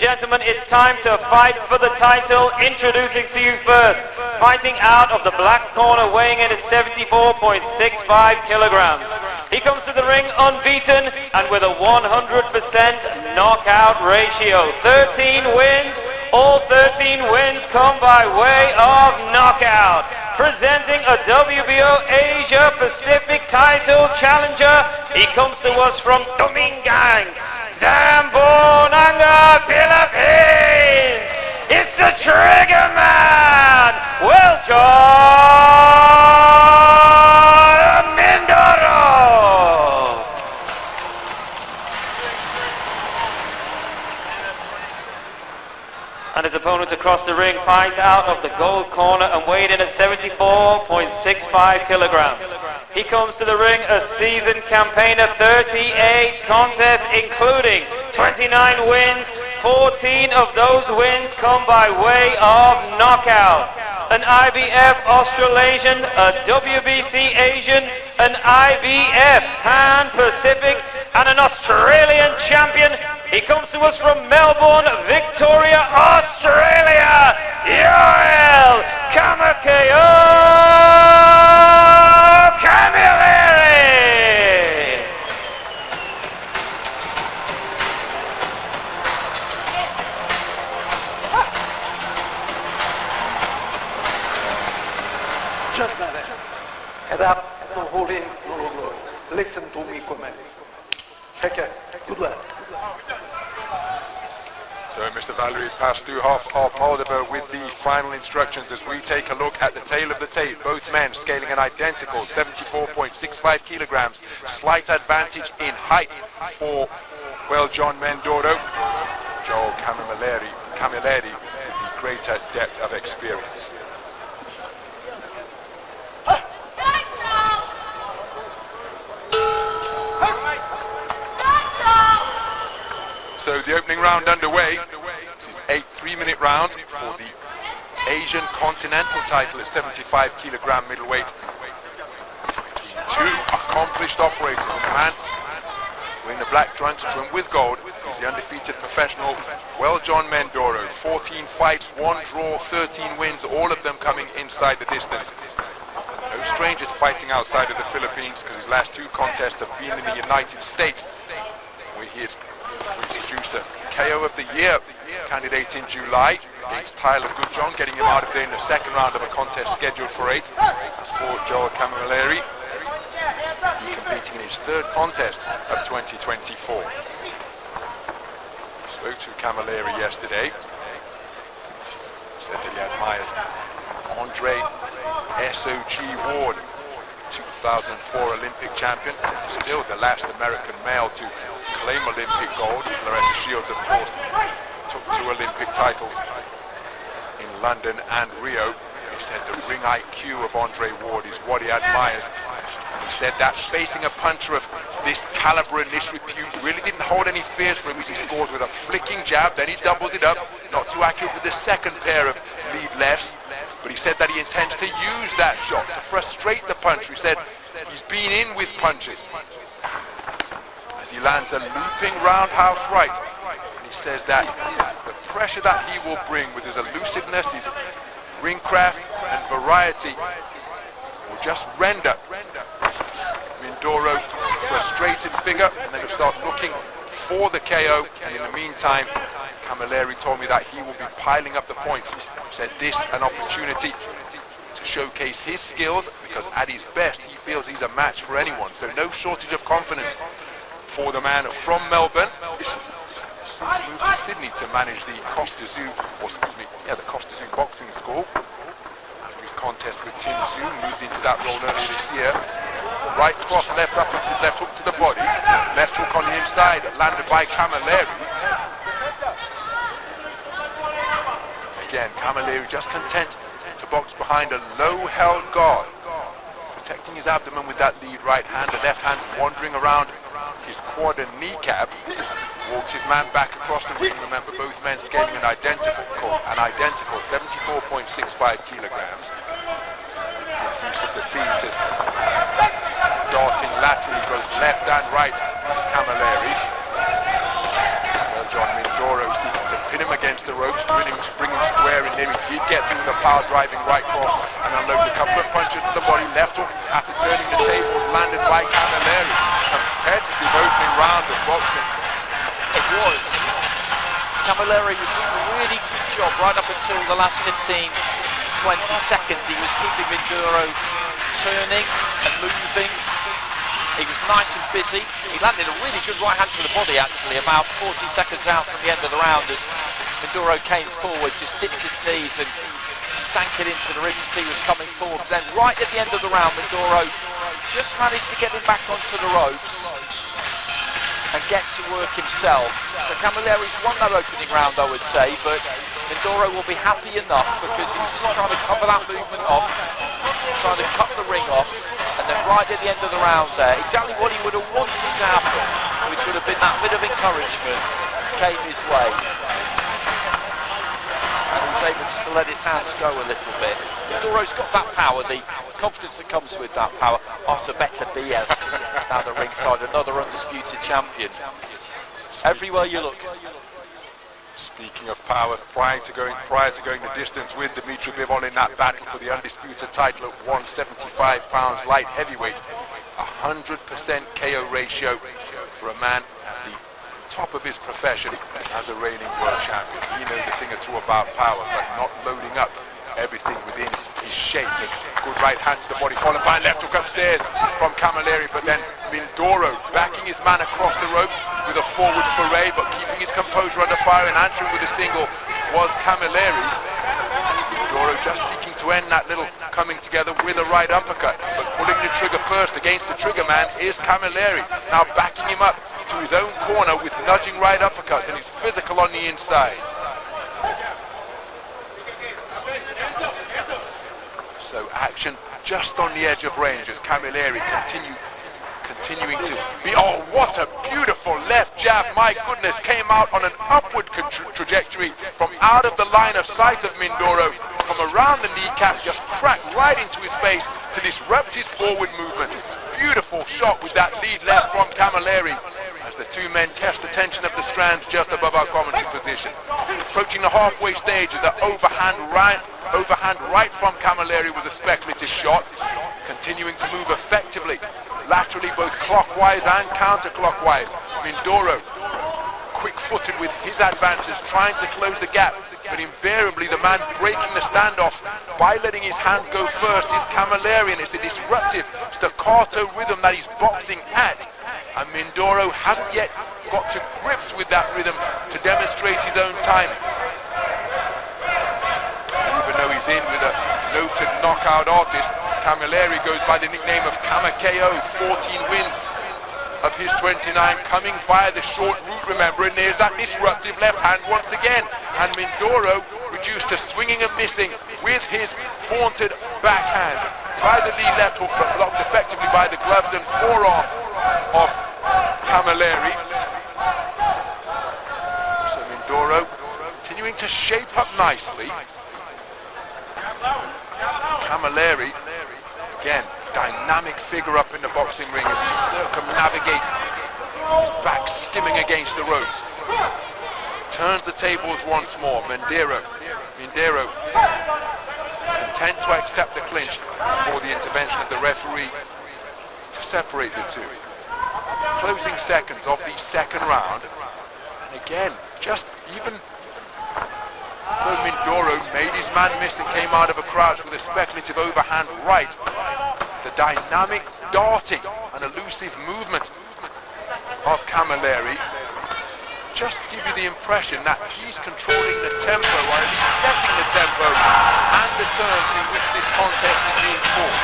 gentlemen, it's time to fight for the title. Introducing to you first, fighting out of the black corner, weighing in at 74.65 kilograms. He comes to the ring unbeaten and with a 100% knockout ratio. 13 wins, all 13 wins come by way of knockout. Presenting a WBO Asia Pacific title challenger, he comes to us from Domingang, Zamboanga, Philippines. It's the Trigger Man, WELJON MINDORO. And his opponent across the ring fights out of the gold corner and weighed in at 74.65 kilograms. He comes to the ring a seasoned campaigner, 38 contests including 29 wins. 14 of those wins come by way of knockout. An IBF Australasian, a WBC Asian, an IBF Pan Pacific, and an Australian champion. He comes to us from Melbourne, Victoria, Australia, Yoel Camilleri. Gentlemen, head up, no holding, no glory. Listen to me comments. Check it. Good luck. So Mr. Valerie Pastuhoff of Moldova with the final instructions as we take a look at the tail of the tape. Both men scaling an identical 74.65 kilograms. Slight advantage in height for WELJON MINDORO. Joel Camilleri with the greater depth of experience. So the opening round underway. This is 8 3-minute rounds for the Asian Continental title at 75 kilogram middleweight. Between two accomplished operators. And the man wearing the black trunks trimmed with gold is the undefeated professional WELJON MINDORO. 14 fights, 1 draw, 13 wins, all of them coming inside the distance. No stranger to fighting outside of the Philippines because his last 2 contests have been in the United States, where he has produced a KO of the year candidate in July against Tyler Goodjohn, getting him out of there in the second round of a contest scheduled for 8. As for Joel Camilleri, competing in his 3rd contest of 2024. Spoke to Camilleri yesterday. Said that he admires Andre SOG Ward, 2004 Olympic champion, still the last American male to claim Olympic gold. Claressa Shields, of course, took 2 Olympic titles in London and Rio. He said the ring IQ of Andre Ward is what he admires. He said that facing a puncher of this caliber and this repute really didn't hold any fears for him as he scores with a flicking jab, then he doubled it up, not too accurate with the second pair of lead lefts. But he said that he intends to use that shot to frustrate the puncher. He said he's been in with punches. As he lands a looping roundhouse right. And he says that the pressure that he will bring with his elusiveness, his ring craft and variety will just render Mindoro frustrated figure, and then he'll start looking for the KO. And in the meantime, Camilleri told me that he will be piling up the points. Said this an opportunity to showcase his skills, because at his best he feels he's a match for anyone. So no shortage of confidence for the man from Melbourne. Since moved to Sydney to manage the Costa Zoo boxing school. After his contest with Tim Zoo, moved into that role earlier this year. Right cross, left up, left hook to the body. Left hook on the inside, landed by Camilleri. Again, Camilleri just content to box behind a low-held guard, protecting his abdomen with that lead right hand, the left hand wandering around his quad and kneecap. Walks his man back across the ring. Remember, both men scaling an identical 74.65 kilograms. Good use of the feet as darting laterally, both left and right, is Camilleri. WELJON MINDORO seeking to pin him him against the ropes, bring him square in there. He did get through the power driving right cross and unloaded a couple of punches to the body. Left hook after turning the tables landed by Camilleri. Competitive opening round of boxing. It was. Camilleri was doing a really good job right up until the last 15-20 seconds. He was keeping Mindoro turning and moving. He was nice and busy. He landed a really good right hand to the body actually about 40 seconds out from the end of the round as Mindoro came forward, just dipped his knees and sank it into the ribs as he was coming forward. Then right at the end of the round, Mindoro just managed to get him back onto the ropes and get to work himself. So Camilleri's won that opening round, I would say, but Mindoro will be happy enough because he was just trying to cover that movement off, trying to cut the ring off, and then right at the end of the round there, exactly what he would have wanted to happen, which would have been that bit of encouragement, came his way. And he was able just to let his hands go a little bit. Mindoro's got that power, the confidence that comes with that power. Arta better DM down the ringside, another undisputed champion. Everywhere you look. Speaking of power, prior to going the distance with Dimitri Bivol in that battle for the undisputed title at 175 pounds light heavyweight, 100% KO ratio for a man at the top of his profession as a reigning world champion. He knows a thing or two about power, but not loading up everything within his shape. Good right hand to the body, followed by left hook upstairs from Camilleri, but then Mindoro backing his man across the ropes with a forward foray, but keeping his composure under fire and answering with a single was Camilleri. Mindoro just seeking to end that little coming together with a right uppercut, but pulling the trigger first against the trigger man is Camilleri. Now backing him up to his own corner with nudging right uppercuts, and he's physical on the inside. So action just on the edge of range as Camilleri continuing to be, oh, what a beautiful left jab, my goodness, came out on an upward trajectory from out of the line of sight of Mindoro, from around the kneecap, just cracked right into his face to disrupt his forward movement. Beautiful shot with that lead left from Camilleri as the two men test the tension of the strands just above our commentary position. Approaching the halfway stage of the overhand right from Camilleri was a speculative shot, continuing to move effectively, laterally both clockwise and counterclockwise. Mindoro, quick-footed with his advances, trying to close the gap, but invariably the man breaking the standoff by letting his hands go first is Camilleri, and it's a disruptive staccato rhythm that he's boxing at, and Mindoro hasn't yet got to grips with that rhythm to demonstrate his own timing. Even though he's in with a noted knockout artist, Camilleri goes by the nickname of Kama KO, 14 wins of his 29 coming via the short route, remember, and there's that disruptive left hand once again, and Mindoro reduced to swinging and missing with his vaunted backhand. Tried the lead left hook, but blocked effectively by the gloves and forearm of Camilleri. So Mindoro continuing to shape up nicely. Camilleri, again, dynamic figure up in the boxing ring as he circumnavigates his back skimming against the ropes. Turns the tables once more. Mindoro content to accept the clinch before the intervention of the referee to separate the two. Closing seconds of the second round, and again, just even though Mindoro made his man miss and came out of a crouch with a speculative overhand right, the dynamic darting and elusive movement of Camilleri just give you the impression that he's controlling the tempo, or at least setting the tempo and the terms in which this contest is being fought.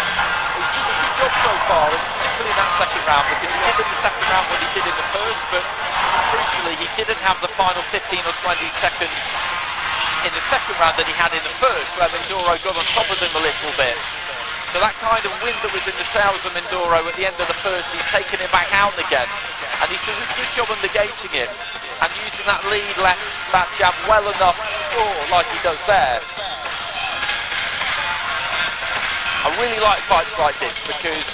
He's doing a good job so far, and particularly in that second round, because he did in the second round what he did in the first, but crucially he didn't have the final 15 or 20 seconds in the second round that he had in the first, where Mindoro got on top of him a little bit. So that kind of wind that was in the sails of Mindoro at the end of the first, he's taken him back out again, and he's doing a good job of negating it and using that lead left back jab well enough to score like he does there. I really like fights like this because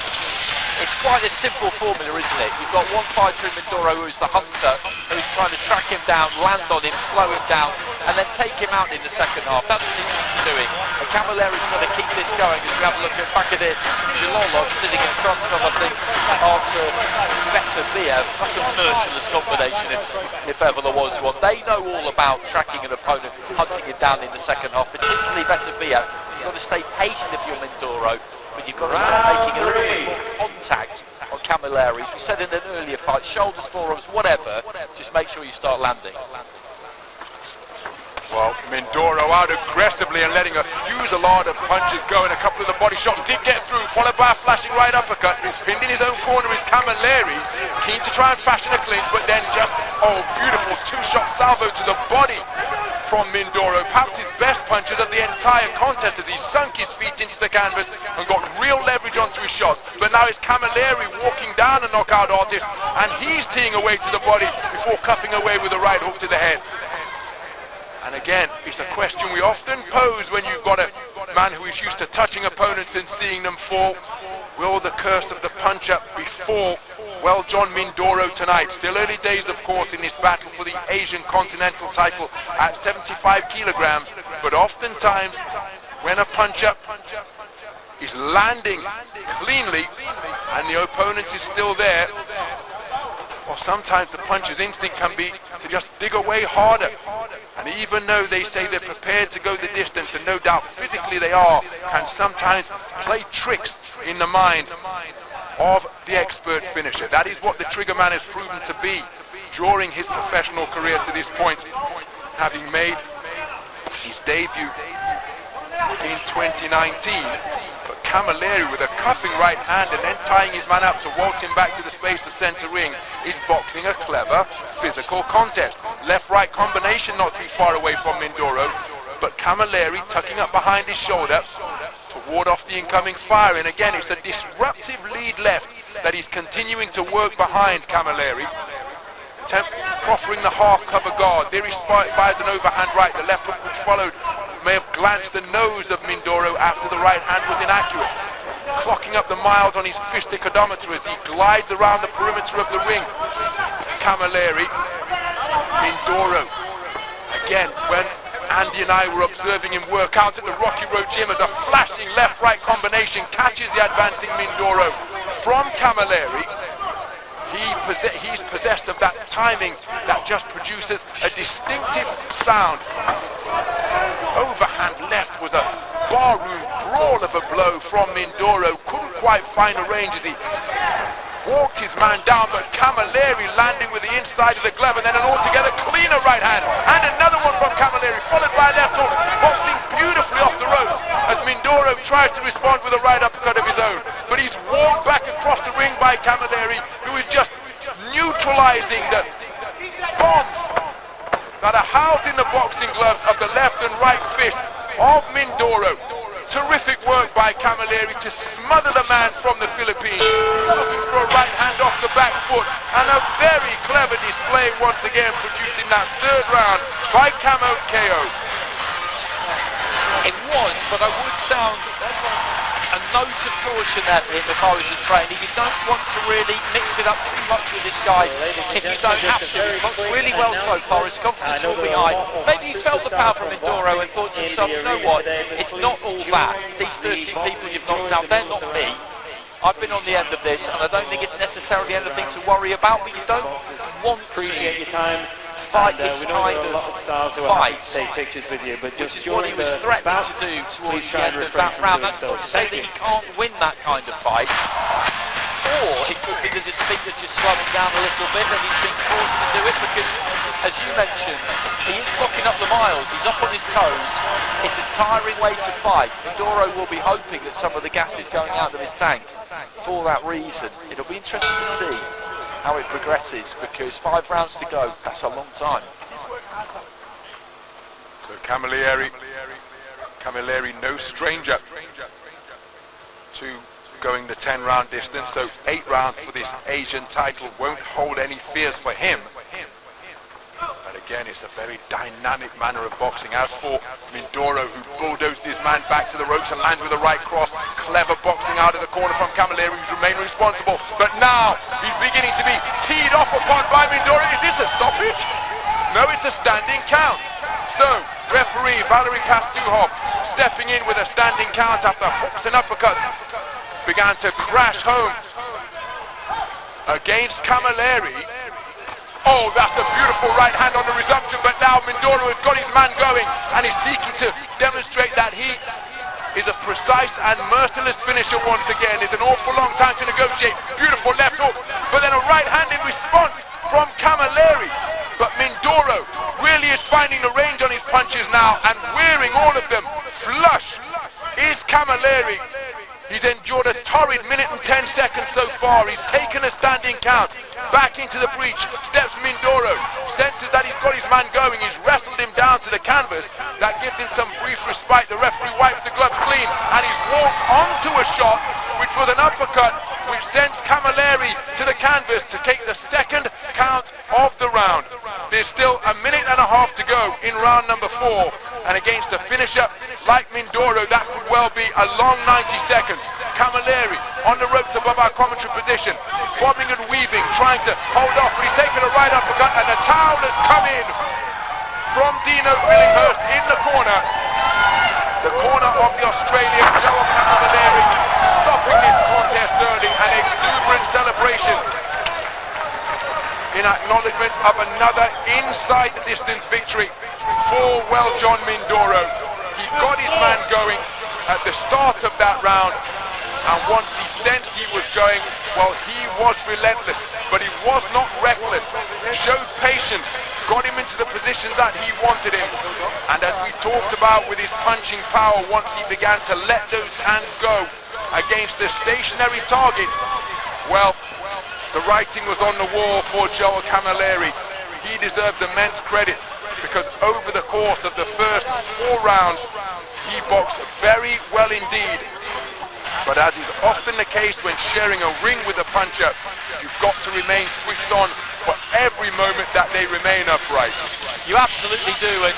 It's quite a simple formula, isn't it? You've got one fighter in Mindoro who's the hunter, who's trying to track him down, land on him, slow him down, and then take him out in the second half. That's what he's used to doing. And Camilleri's going to keep this going as we have a look at back at it. Jalolov sitting in front of, I think, Artur Beterbiev. That's a merciless combination if ever there was one. They know all about tracking an opponent, hunting him down in the second half, particularly Beterbiev. You've got to stay patient if you're Mindoro, but you've got to start making a little bit more contact on Camilleri. As we said in an earlier fight, shoulders, forearms, whatever, just make sure you start landing. Well, Mindoro out aggressively and letting a fusillade of punches go, and a couple of the body shots did get through, followed by a flashing right uppercut. Pinned in his own corner is Camilleri, keen to try and fashion a clinch, but then just, oh, beautiful two-shot salvo to the body from Mindoro. Perhaps his best punches of the entire contest as he sunk his feet into the canvas and got real leverage onto his shots. But now it's Camilleri walking down a knockout artist, and he's teeing away to the body before cuffing away with a right hook to the head. And again, it's a question we often pose when you've got a man who is used to touching opponents and seeing them fall. Will the curse of the punch-up befall WELJON Mindoro tonight? Still early days, of course, in this battle for the Asian Continental title at 75 kilograms. But oftentimes, when a punch-up is landing cleanly and the opponent is still there, or sometimes the puncher's instinct can be to just dig away harder. And even though they say they're prepared to go the distance, and no doubt physically they are, can sometimes play tricks in the mind of the expert finisher. That is what the trigger man has proven to be during his professional career to this point, having made his debut in 2019. But Camilleri, with a cuffing right hand and then tying his man up to waltz him back to the space of centre ring, is boxing a clever physical contest. Left-right combination not too far away from Mindoro, but Camilleri tucking up behind his shoulder to ward off the incoming fire. And again, it's a disruptive lead left that he's continuing to work behind Camilleri, proffering the half-cover guard. There he fired an overhand right. The left hook which followed may have glanced the nose of Mindoro after the right hand was inaccurate. Clocking up the miles on his fistic odometer as he glides around the perimeter of the ring. Camilleri, Mindoro. Again, when Andy and I were observing him work out at the Rocky Road Gym, as a flashing left-right combination catches the advancing Mindoro from Camilleri. He's possessed of that timing that just produces a distinctive sound. Overhand left was a barroom brawl of a blow from Mindoro. Couldn't quite find a range as he walked his man down, but Camilleri landing with the inside of the glove, and then an altogether cleaner right hand, and another one from Camilleri, followed by a left hook, boxing beautifully off the ropes as Mindoro tries to respond with a right uppercut of his own. But he's walked back across the ring by Camilleri, who is just neutralizing the bombs that are housed in the boxing gloves of the left and right fists of Mindoro. Terrific work by Camilleri to smother the man from the Philippines, looking for a right hand off the back foot, and a very clever display once again produced in that third round by Camo KO. It was, but I would sound a note of caution at him if I was a trainer. You don't want to really mix it up too much with this guy if you don't have to. He's boxed really well so far, his confidence will be high. Maybe he's felt the power from Mindoro and thought to himself, you know what, it's not all that. These 13 people you've knocked out, they're not me. I've been on the end of this, and I don't think it's necessarily anything to worry about, but you don't want to Appreciate your time. fight And, this we know kind there are a lot of stars who of are happy fight, to take pictures with you, but which just is what he during was the threatening bouts, to do please towards try the and end of refrain that from round. doing That's so. not to say that he can't win that kind of fight, or it could be that his feet are just slowing down a little bit and he's being forced to do it because, as you mentioned, he is clocking up the miles, he's up on his toes. It's a tiring way to fight. Mindoro will be hoping that some of the gas is going out of his tank. For that reason, it'll be interesting to see how it progresses, because 5 rounds to go, that's a long time. So Camilleri, no stranger to going the 10-round distance, so 8 rounds for this Asian title won't hold any fears for him. But again, it's a very dynamic manner of boxing. As for Mindoro, who bulldozed his man back to the ropes and lands with a right cross. Clever boxing out of the corner from Camilleri, who's remained responsible. But now, he's beginning to be teed off upon by Mindoro. Is this a stoppage? No, it's a standing count. So, referee Valery Pastuhov stepping in with a standing count after hooks and uppercuts began to crash home against Camilleri. Oh, that's a beautiful right hand on the resumption, but now Mindoro has got his man going and he's seeking to demonstrate that he is a precise and merciless finisher once again. It's an awful long time to negotiate. Beautiful left hook, but then a right hand in response from Camilleri. But Mindoro really is finding the range on his punches now and wearing all of them flush. Is Camilleri. He's endured a torrid minute and 10 seconds so far. He's taken a standing count. Back into the breach. Steps Mindoro. Senses that he's got his man going. He's wrestled him down to the canvas. That gives him some brief respite. The referee wipes the gloves clean. And he's walked onto a shot, which was an uppercut, which sends Camilleri to the canvas to take the second count of the round. There's still a minute and a half to go in round number 4. And against a finisher like Mindoro, that could well be a long 90 seconds. Camilleri on the ropes above our commentary position, bobbing and weaving, trying to hold off, but he's taken a right uppercut, and the towel has come in from Dino Billinghurst in the corner of the Australian Joel Camilleri, stopping this contest early. An exuberant celebration in acknowledgement of another inside the distance victory for WELJON Mindoro. He got his man going at the start of that round, and once he sensed he was going, well, he was relentless, but he was not reckless. Showed patience, got him into the position that he wanted him, and as we talked about with his punching power, once he began to let those hands go against the stationary target, well, the writing was on the wall for Joel Camilleri. He deserves immense credit because over the course of the first 4 rounds, he boxed very well indeed. But as is often the case when sharing a ring with a puncher, you've got to remain switched on for every moment that they remain upright. You absolutely do, and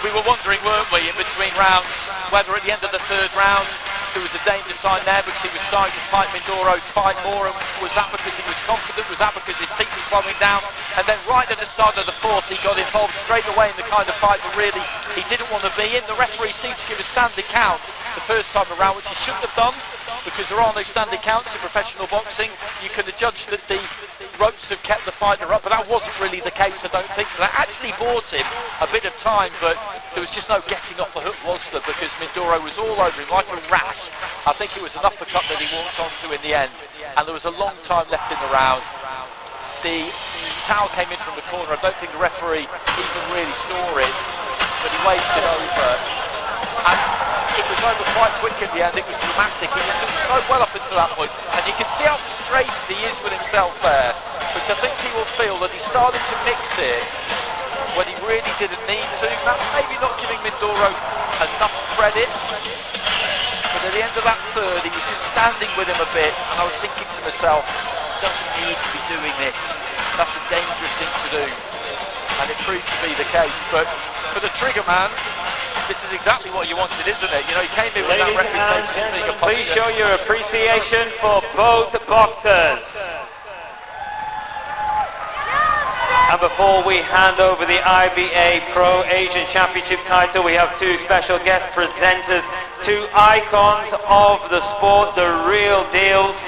we were wondering, weren't we, in between rounds, whether at the end of the 3rd round there was a danger sign there because he was starting to fight Mindoro's fight more, and was that because he was confident, was that because his feet were slowing down? And then right at the start of the 4th he got involved straight away in the kind of fight that really he didn't want to be in. The referee seemed to give a standing count the first time around, which he shouldn't have done, because there are no standing counts in professional boxing. You could have judged that the ropes have kept the fighter up, but that wasn't really the case, I don't think. So that actually bought him a bit of time, but there was just no getting off the hook, was there? Because Mindoro was all over him like a rash. I think it was an uppercut that he walked onto in the end, and there was a long time left in the round. The towel came in from the corner. I don't think the referee even really saw it, but he waved it over. And it was over quite quick in the end. It was dramatic. He was doing so well up until that point, and you can see how frustrated he is with himself there. But I think he will feel that he started to mix it when he really didn't need to. That's maybe not giving Mindoro enough credit. But at the end of that 3rd, he was just standing with him a bit, and I was thinking to myself, he doesn't need to be doing this. That's a dangerous thing to do, and it proved to be the case. But for the trigger man, this is exactly what you wanted, isn't it? You know, he came in with that reputation of being a puncher. Please show your appreciation for both boxers. And before we hand over the IBA Pro Asian Championship title, we have 2 special guest presenters, 2 icons of the sport, the real deals.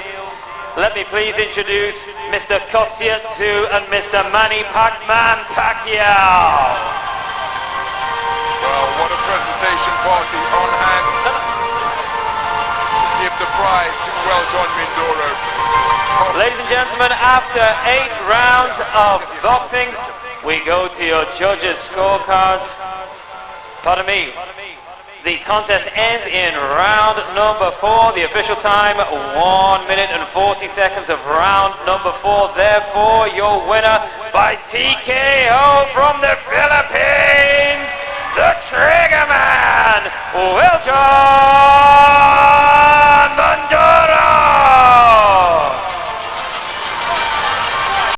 Let me please introduce Mr. Kostya Tszyu and Mr. Manny Pacman Pacquiao. Well, what a presentation party on hand to give the prize to WELJON Mindoro. Ladies and gentlemen, after 8 rounds of boxing, we go to your judges' scorecards. Pardon me. The contest ends in round number 4. The official time, 1 minute and 40 seconds of round number 4. Therefore, your winner by TKO from the Philippines,